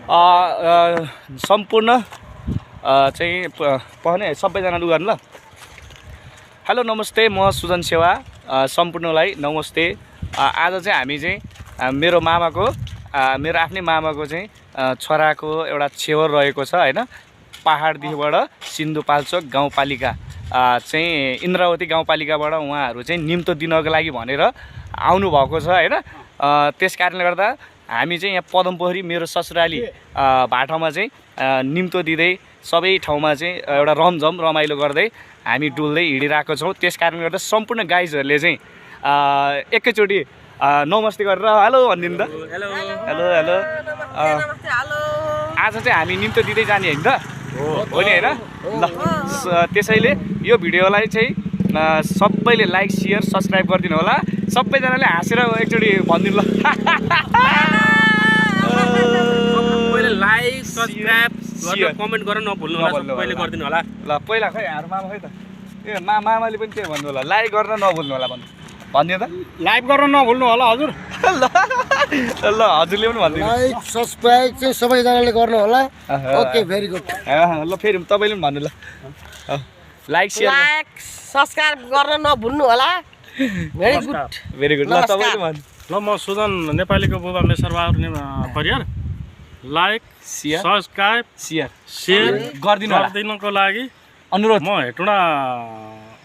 सम्पूर्ण चाहिँ पहने सबैजना लु गर्नु ल। हेलो नमस्ते, म सुजन सेवा, सम्पूर्णलाई नमस्ते। आज चाहिँ हामी चाहिँ मेरो मामाको मेरो आफ्नै मामाको चाहिँ छोराको एउटा छेवर रहेको छ हैन। पहाडदेखिबाट सिन्धुपाल्चोक गाउँपालिका चाहिँ इन्द्रावती गाउँपालिकाबाट उहाँहरू चाहिँ निम्तो दिनको लागि भनेर आउनु भएको छ हैन। त्यस कारणले गर्दा हामी चाहिँ यहाँ पदमपोखरी मेरो ससुराली भाटामा चाहिँ निम्तो दिँदै सबै ठाउँमा चाहिँ एउटा रमझम रमाइलो गर्दै हामी डुल्दै हिँडिरहेको छौँ। त्यस कारणले गर्दा सम्पूर्ण गाइजहरूले चाहिँ एकैचोटि नमस्ते गरेर हेलो भनिदिनु त। Hello hello hello. आज चाहिँ हामी निम्तो दिँदै जाने होइन त, हो नि होइन। ल त्यसैले यो भिडियोलाई चाहिँ सबैले लाइक सेयर सब्सक्राइब गरिदिनु होला। सबैजनाले हाँसेर एकचोटि भनिदिनु ल। सबैले लाइक सब्सक्राइब गरेर कमेन्ट गर्न नभुल्नु होला, सबैले गरिदिनु होला। ल पहिला खै हाम्रो मामा खै त ए मामाले पनि त्यही भन्नु होला, लाइक गर्न नभुल्नु होला भनिदिनु त। लाइक गर्न नभुल्नु होला हजुर। ल हजुरले पनि भनिदिनु। लाइक सब्सक्राइब चाहिँ सबैजनाले गर्नु होला। Okay very good. ल फेरि तपाईँले पनि भन्नु ल। लाइक सेयर लाइक सब्सक्राइब गर्न नभुल्नु होला। Very good very good. ल तपाईँले भन्नु। ल म सुजन नेपालीको बुबा Mesarbahadur Pariyar like share subscribe share गरिदिनको लागि अनुरोध। म हेटुडा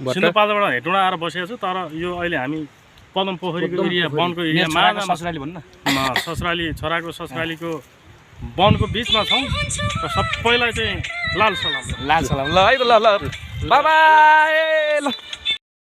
सिन्धुपाल्चोकबाट हेटुडा आएर बसेको छु। तर यो अहिले हामी पदमपोखरीको एरिया वनको एरियामा ससुराली भन्नु न। ससुराली छोराको ससुरालीको वनको बिचमा छौँ। र सबैलाई चाहिँ लाल सलाम ल है त। ल बाई बाई। ल